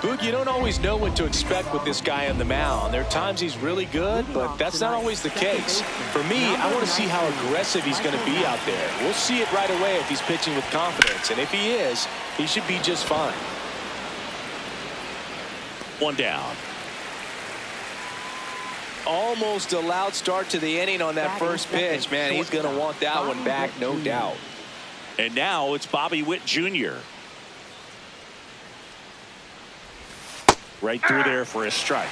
Boog, you don't always know what to expect with this guy on the mound. There are times he's really good, but that's not always the case. For me, I want to see how aggressive he's going to be out there. We'll see it right away if he's pitching with confidence, and if he is, he should be just fine. One down. Almost a loud start to the inning on that first pitch. Man, he's going to want that one back, no doubt. And now it's Bobby Witt Jr. Right through there for a strike.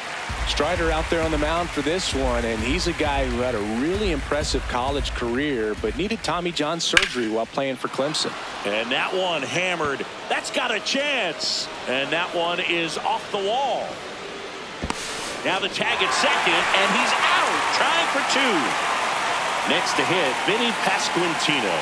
Strider out there on the mound for this one, and he's a guy who had a really impressive college career but needed Tommy John surgery while playing for Clemson. And that one hammered. That's got a chance. And that one is off the wall. Now the tag at second, and he's out, trying for two. Next to hit, Vinny Pasquantino.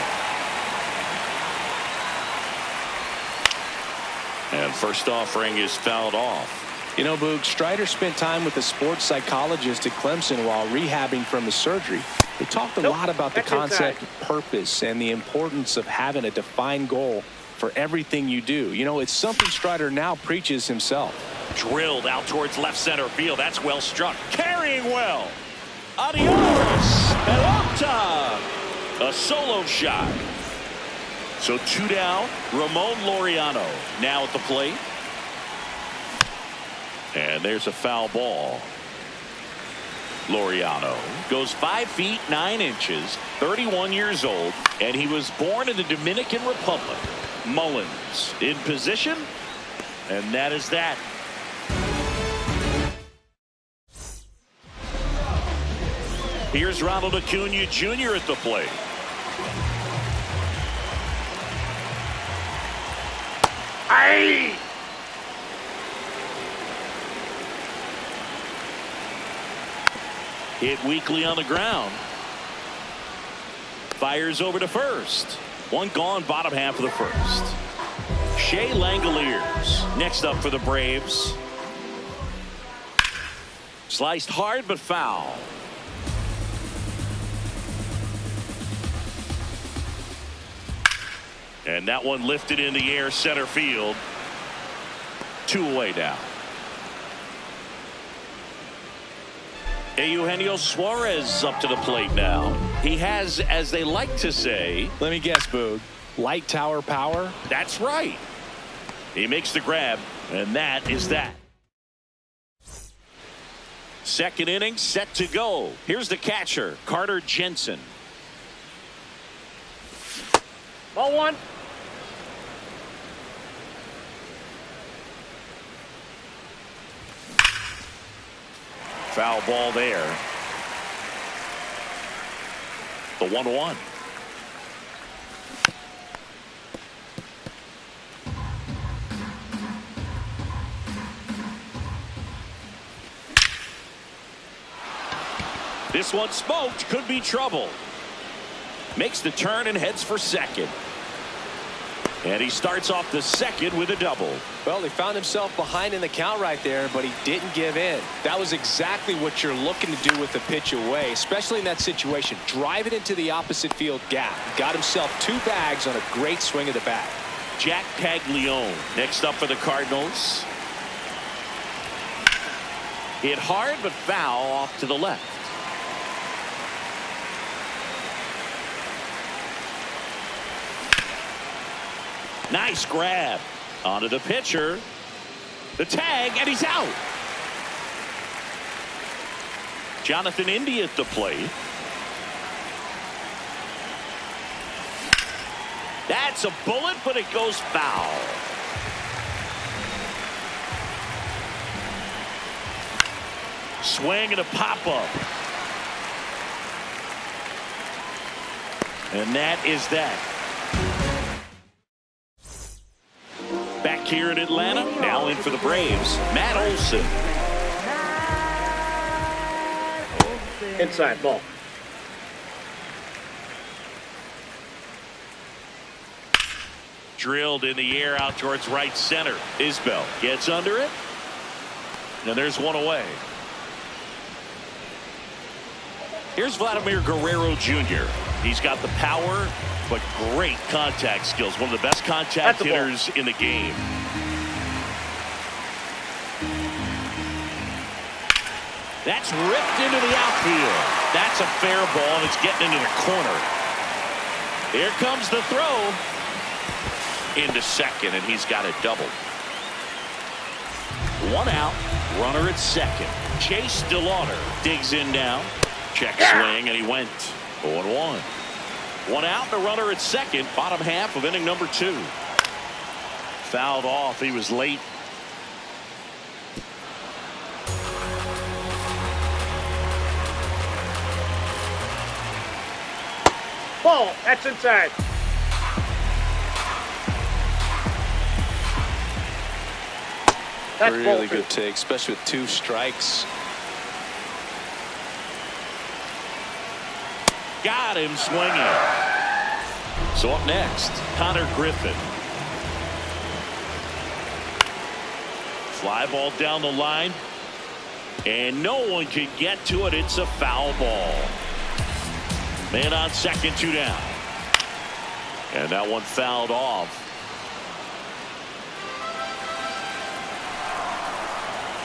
And first offering is fouled off. You know, Boog, Strider spent time with a sports psychologist at Clemson while rehabbing from his surgery. They talked a lot about the concept of purpose and the importance of having a defined goal for everything you do. You know, it's something Strider now preaches himself. Drilled out towards left center field. That's well struck. Carrying well. Adios. Pelota. A solo shot. So two down. Ramon Laureano now at the plate. And there's a foul ball. Laureano goes 5 feet 9 inches, 31 years old, and he was born in the Dominican Republic. Mullins in position, and that is that. Here's Ronald Acuna Jr. at the plate. Aye! Hit weakly on the ground. Fires over to first. One gone, bottom half of the first. Shea Langoliers next up for the Braves. Sliced hard but foul. And that one lifted in the air center field. 2 away now. Eugenio Suarez up to the plate now. He has, as they like to say. Let me guess, Boog. Light tower power? That's right. He makes the grab, and that is that. Second inning set to go. Here's the catcher, Carter Jensen. Ball one. Foul ball there. The 1-1. This one smoked, could be trouble. Makes the turn and heads for second. And he starts off the second with a double. Well, he found himself behind in the count right there, but he didn't give in. That was exactly what you're looking to do with the pitch away, especially in that situation. Drive it into the opposite field gap. He got himself 2 bags on a great swing of the bat. Jack Paglione next up for the Cardinals. Hit hard but foul off to the left. Nice grab onto the pitcher. The tag, and he's out. Jonathan India at the plate. That's a bullet, but it goes foul. Swing and a pop-up. And that is that. Back here in Atlanta, now in for the Braves, Matt Olson. Inside ball. Drilled in the air out towards right center. Isbell gets under it. And there's one away. Here's Vladimir Guerrero Jr. He's got the power, but great contact skills. One of the best contact hitters in the game. That's ripped into the outfield. That's a fair ball, and it's getting into the corner. Here comes the throw. Into second, and he's got it doubled. 1 out, runner at second. Chase DeLauder digs in now. Check swing, and he went 0-1. 1 out, the runner at second, bottom half of inning number 2. Fouled off. He was late. Ball. That's inside. That's really good take, especially with 2 strikes. Got him swinging. So up next, Connor Griffin. Fly ball down the line, and no one can get to it. It's a foul ball. Man on second, 2 down. And that one fouled off.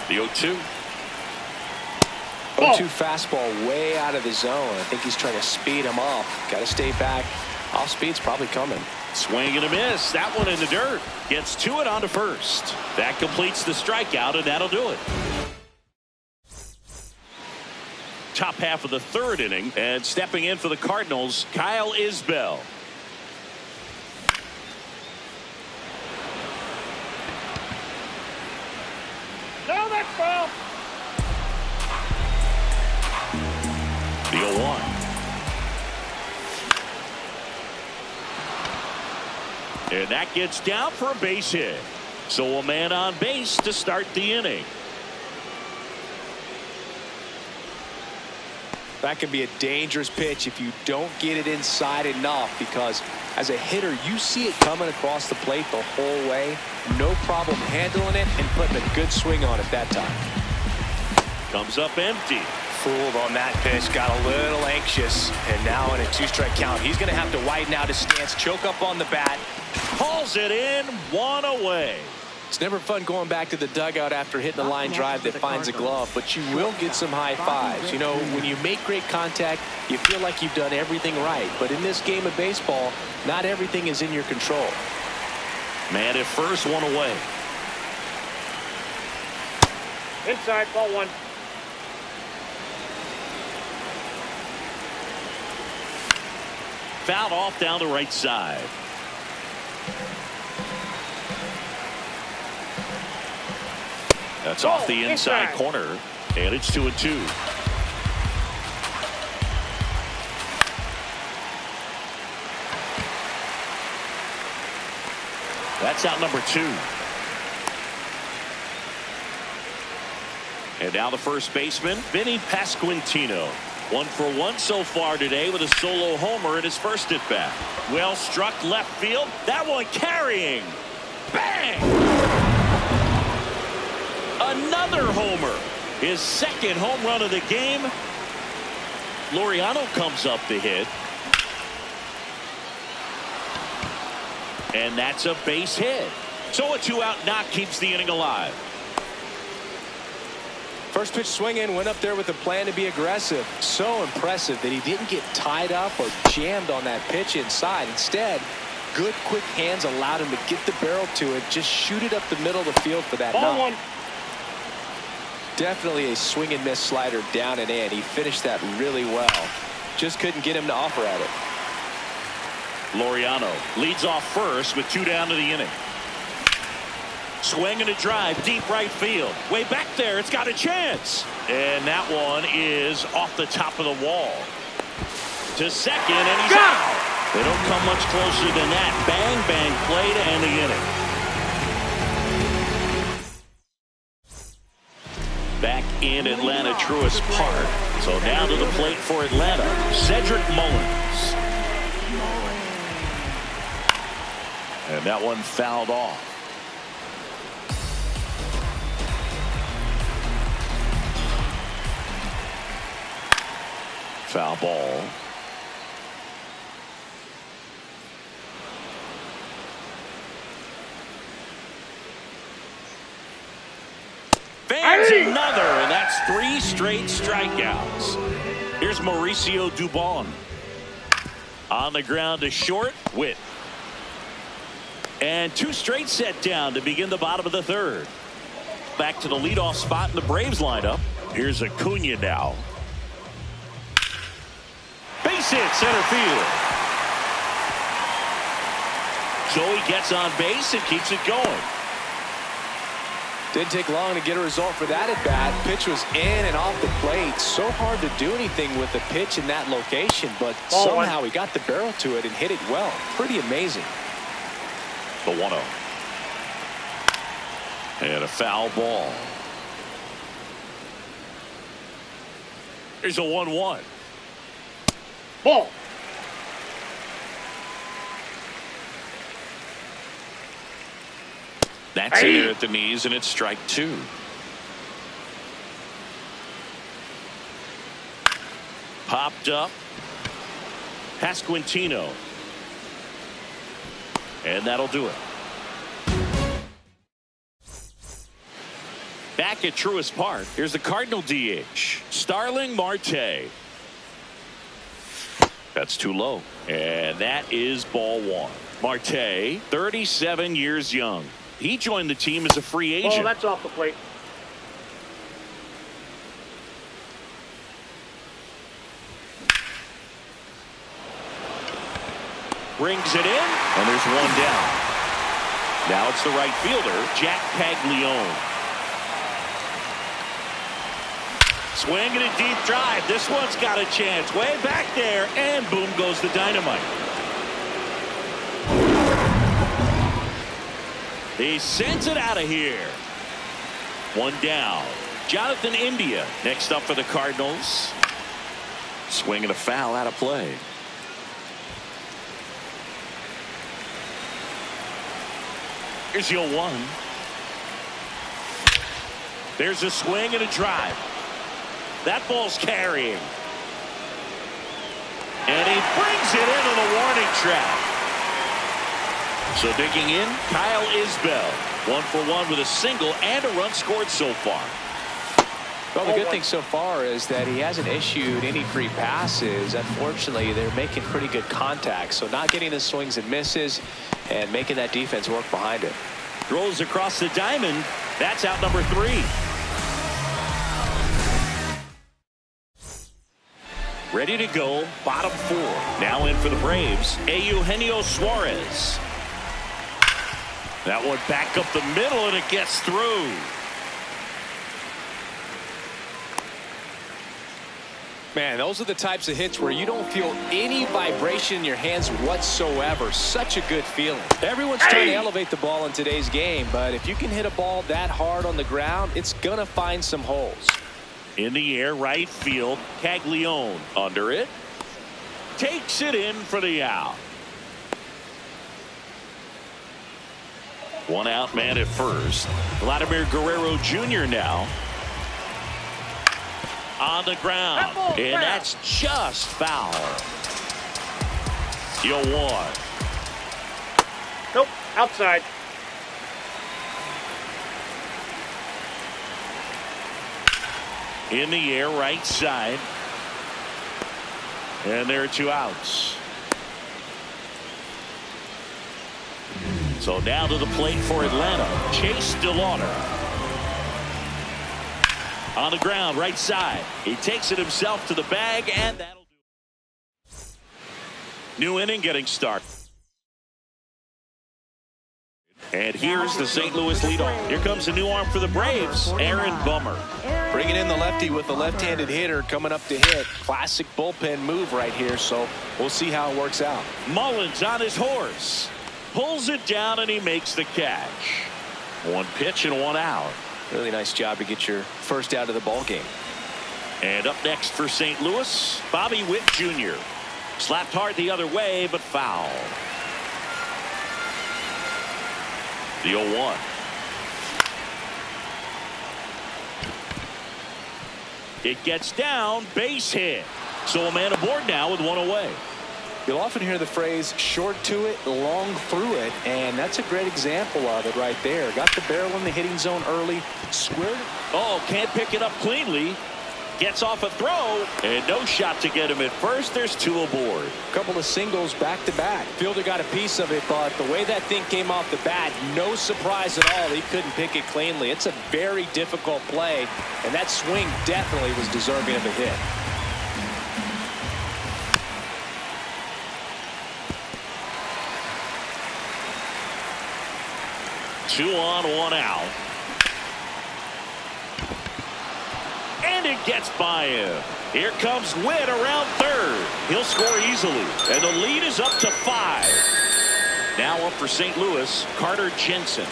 The 0-2. 0-2 fastball way out of the zone. I think he's trying to speed him off. Got to stay back. Off speed's probably coming. Swing and a miss. That one in the dirt. Gets to it on to first. That completes the strikeout, and that'll do it. Top half of the 3rd inning, and stepping in for the Cardinals, Kyle Isbell. No, that's foul. The 0-1. And that gets down for a base hit. So a man on base to start the inning. That could be a dangerous pitch if you don't get it inside enough, because as a hitter you see it coming across the plate the whole way. No problem handling it and putting a good swing on it that time. Comes up empty. Fooled on that pitch, got a little anxious, and now in a 2-strike count he's going to have to widen out his stance, choke up on the bat. Calls it in, 1 away. It's never fun going back to the dugout after hitting a line drive that finds a glove, but you will get some high fives. You know, when you make great contact, you feel like you've done everything right. But in this game of baseball, not everything is in your control. Man at first, 1 away. Inside, ball 1. Fouled off down the right side. That's off the inside corner, and it's 2-2. That's out number 2. And now the first baseman, Vinny Pasquantino. 1 for 1 so far today with a solo homer in his first at bat. Well struck left field. That one carrying. Bang! Another homer. His 2nd home run of the game. Laureano comes up to hit. And that's a base hit. So a 2-out knock keeps the inning alive. First pitch swinging, went up there with a plan to be aggressive. So impressive that he didn't get tied up or jammed on that pitch inside. Instead, good quick hands allowed him to get the barrel to it, just shoot it up the middle of the field for that knock. 1. Definitely a swing and miss slider down and in. He finished that really well. Just couldn't get him to offer at it. Laureano leads off first with 2 down to the inning. Swing and a drive deep right field. Way back there, it's got a chance. And that one is off the top of the wall. To second, and he's out. They don't come much closer than that. Bang, bang play to end the inning. Back in Atlanta Truist Park. So now to the plate for Atlanta, Cedric Mullins. And that one fouled off. Foul ball. Fans another, and that's 3 straight strikeouts. Here's Mauricio Dubon. On the ground to short, Witt. And 2 straight set down to begin the bottom of the 3rd. Back to the leadoff spot in the Braves lineup. Here's Acuna now. Base hit, center field. Joey gets on base and keeps it going. Didn't take long to get a result for that at bat. Pitch was in and off the plate. So hard to do anything with the pitch in that location, but somehow he got the barrel to it and hit it well. Pretty amazing. The 1-0. And a foul ball. Here's a 1-1. Ball. That's in there at the knees, and it's strike 2. Popped up. Pasquantino. And that'll do it. Back at Truist Park, here's the Cardinal DH, Starling Marte. That's too low. And that is ball 1. Marte, 37 years young. He joined the team as a free agent. Oh, that's off the plate. Brings it in, and there's 1 down. Now it's the right fielder, Jack Caglione. Swinging a deep drive. This one's got a chance. Way back there, and boom goes the dynamite. He sends it out of here. 1 down. Jonathan India next up for the Cardinals. Swinging a foul out of play. Here's your 1. There's a swing and a drive. That ball's carrying. And he brings it into the warning track. So digging in, Kyle Isbell. 1 for 1 with a single and a run scored so far. Well, the good thing so far is that he hasn't issued any free passes. Unfortunately, they're making pretty good contact. So not getting the swings and misses and making that defense work behind it. Throws across the diamond. That's out number 3. Ready to go, bottom 4. Now in for the Braves, Eugenio Suarez. That one back up the middle, and it gets through. Man, those are the types of hits where you don't feel any vibration in your hands whatsoever. Such a good feeling. Everyone's trying to elevate the ball in today's game, but if you can hit a ball that hard on the ground, it's going to find some holes. In the air, right field, Caglione under it. Takes it in for the out. 1 out, man at first. Vladimir Guerrero Jr. now. On the ground. And that's just foul. You'll 1. Nope, outside. In the air, right side. And there are 2 outs. So now to the plate for Atlanta, Chase DeLauter. On the ground, right side. He takes it himself to the bag, and that'll do it. New inning getting started. And here's the St. Louis leadoff. Here comes a new arm for the Braves, Aaron Bummer. Bringing in the lefty with the left-handed hitter coming up to hit. Classic bullpen move right here, so we'll see how it works out. Mullins on his horse. Pulls it down, and he makes the catch. 1 pitch and 1 out. Really nice job to get your first out of the ball game. And up next for St. Louis, Bobby Witt Jr. Slapped hard the other way, but foul. The 0-1. It gets down, base hit. So a man aboard now with 1 away. You'll often hear the phrase short to it, long through it, and that's a great example of it right there. Got the barrel in the hitting zone early, squared it Oh, can't pick it up cleanly. Gets off a throw, and no shot to get him at first. There's 2 aboard. A couple of singles back-to-back. Fielder got a piece of it, but the way that thing came off the bat, no surprise at all. He couldn't pick it cleanly. It's a very difficult play, and that swing definitely was deserving of a hit. Two on, 1 out. And it gets by him. Here comes Witt around third. He'll score easily, and the lead is up to 5. Now up for St. Louis, Carter Jensen.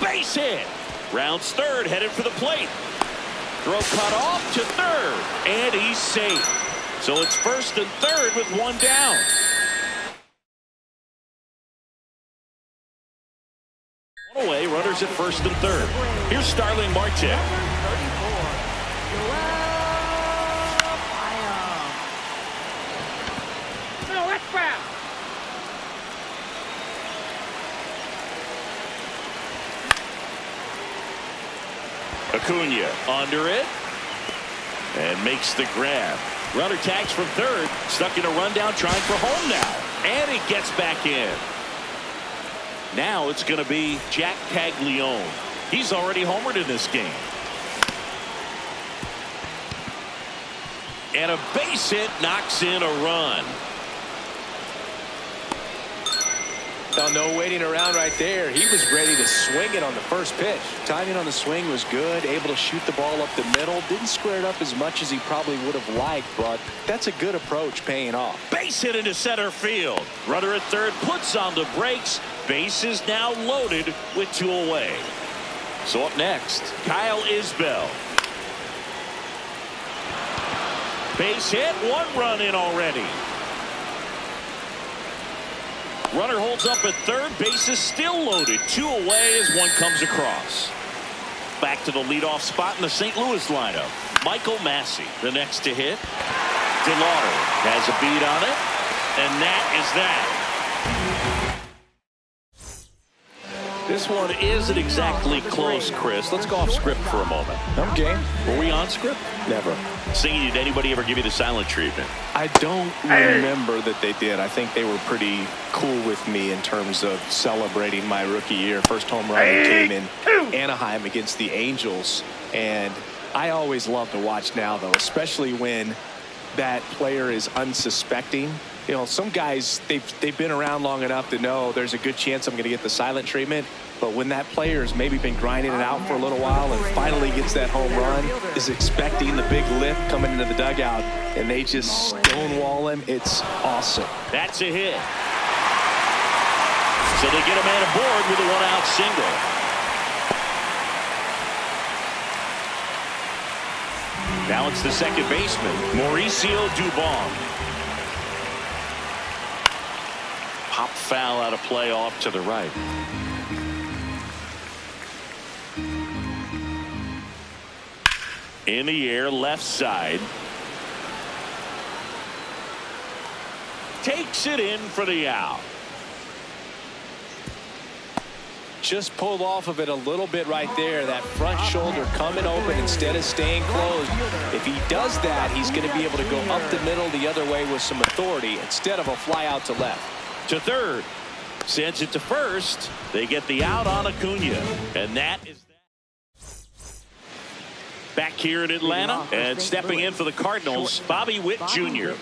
Base hit. Rounds third, headed for the plate. Throw cut off to third, and he's safe. So it's first and third with 1 down. Away, runners at first and third. Here's Starling Marte. No, that's foul. Acuna under it and makes the grab. Runner tags from third, stuck in a rundown, trying for home now, and it gets back in. Now it's going to be Jack Caglione. He's already homered in this game. And a base hit knocks in a run. No waiting around right there. He was ready to swing it on the first pitch. Timing on the swing was good. Able to shoot the ball up the middle. Didn't square it up as much as he probably would have liked, but that's a good approach paying off. Base hit into center field. Runner at third puts on the brakes. Base is now loaded with 2 away. So up next, Kyle Isbell. Base hit, 1 run in already. Runner holds up at third. Base is still loaded. 2 away as 1 comes across. Back to the leadoff spot in the St. Louis lineup. Michael Massey, the next to hit. DeLauder has a beat on it, and that is that. This one isn't exactly close, Chris. Let's go off script for a moment. I'm game. Were we on script? Never. Singing, did anybody ever give you the silent treatment? I don't remember that they did. I think they were pretty cool with me in terms of celebrating my rookie year. First home run came in Anaheim against the Angels. And I always love to watch now, though, especially when that player is unsuspecting. You know, some guys, they've been around long enough to know there's a good chance I'm going to get the silent treatment. But when that player's maybe been grinding it out for a little while and finally gets that home run, is expecting the big lift coming into the dugout, and they just stonewall him, it's awesome. That's a hit. So they get a man aboard with a 1-out single. Now it's the second baseman, Mauricio Dubon. Pop foul out of play off to the right. In the air, left side. Takes it in for the out. Just pulled off of it a little bit right there. That front shoulder coming open instead of staying closed. If he does that, he's going to be able to go up the middle the other way with some authority instead of a fly out to left. To third. Sends it to first. They get the out on Acuna. And that is that. Back here in Atlanta and stepping in for the Cardinals, Bobby Witt Jr.